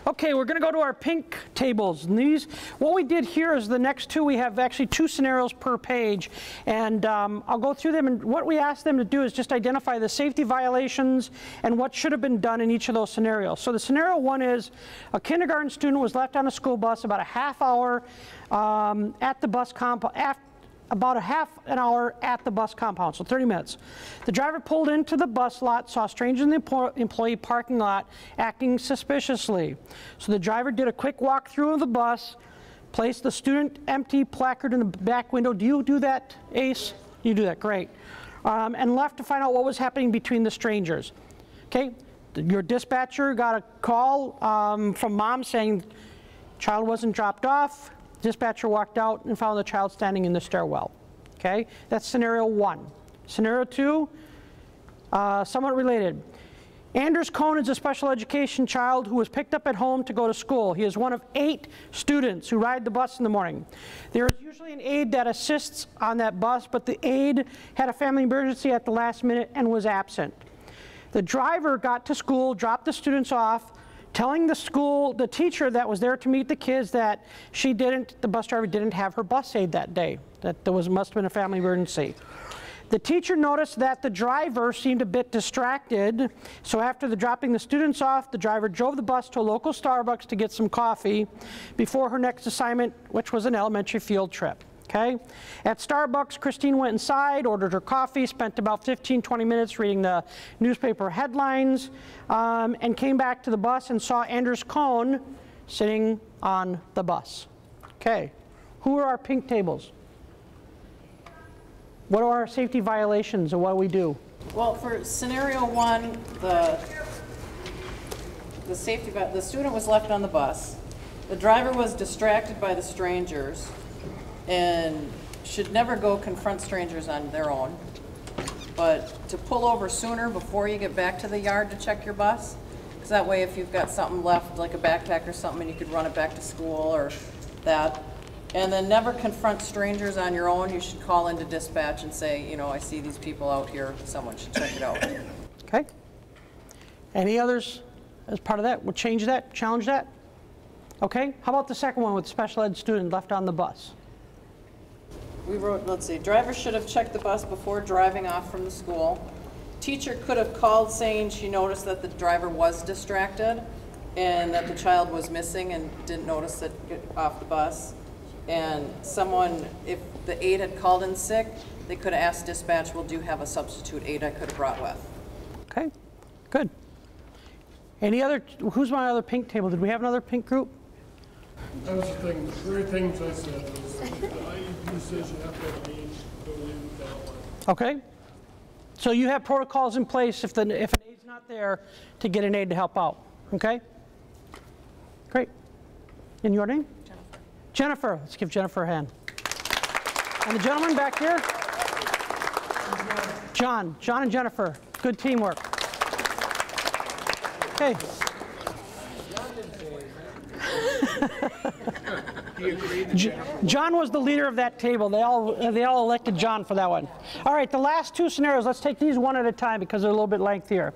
Okay, we're going to go to our pink tables. And these, what we did here is the next two, we have actually 2 scenarios per page. And I'll go through them. And what we asked them to do is just identify the safety violations and what should have been done in each of those scenarios. So the scenario 1 is a kindergarten student was left on a school bus about a half hour at the bus compound, about a half an hour at the bus compound, so 30 minutes. The driver pulled into the bus lot, saw strangers in the employee parking lot acting suspiciously. So the driver did a quick walk through of the bus, placed the student empty placard in the back window. Do you do that, Ace? You do that, great. And left to find out what was happening between the strangers. Okay, your dispatcher got a call from mom saying child wasn't dropped off. Dispatcher walked out and found the child standing in the stairwell. Okay, that's scenario 1. Scenario 2, somewhat related. Anders Cohn is a special education child who was picked up at home to go to school. He is one of 8 students who ride the bus in the morning. There is usually an aide that assists on that bus, but the aide had a family emergency at the last minute and was absent. The driver got to school, dropped the students off, telling the teacher that was there to meet the kids that the bus driver didn't have her bus aid that day, that there must have been a family emergency. The teacher noticed that the driver seemed a bit distracted, so after dropping the students off, the driver drove the bus to a local Starbucks to get some coffee before her next assignment, which was an elementary field trip. Okay. At Starbucks, Christine went inside, ordered her coffee, spent about 15-20 minutes reading the newspaper headlines, and came back to the bus and saw Anders Cohn sitting on the bus. Okay. Who are our pink tables? What are our safety violations and what do we do? Well, for scenario 1, the student was left on the bus. The driver was distracted by the strangers and should never go confront strangers on their own, but to pull over sooner before you get back to the yard to check your bus, because that way if you've got something left, like a backpack or something, and you could run it back to school or that. And then never confront strangers on your own. You should call into dispatch and say, you know, I see these people out here, someone should check it out. Okay. Any others as part of that? We'll change that, challenge that? Okay. How about the second one with special ed student left on the bus? We wrote, let's see, driver should have checked the bus before driving off from the school. Teacher could have called saying she noticed that the driver was distracted and that the child was missing and didn't notice it off the bus. And someone, if the aide had called in sick, they could have asked dispatch, well, do you have a substitute aide I could have brought with? Okay, good. Any other, who's my other pink table? Did we have another pink group? That was the thing, the very things I said. The IEP says you have to have an aide, go in that one. Okay. So you have protocols in place if an aide's not there to get an aide to help out. Okay? Great. And your name? Jennifer. Jennifer. Let's give Jennifer a hand. And the gentleman back here? John. John and Jennifer. Good teamwork. Okay. John was the leader of that table. They all elected John for that one. All right, the last 2 scenarios, let's take these one at a time because they're a little bit lengthier.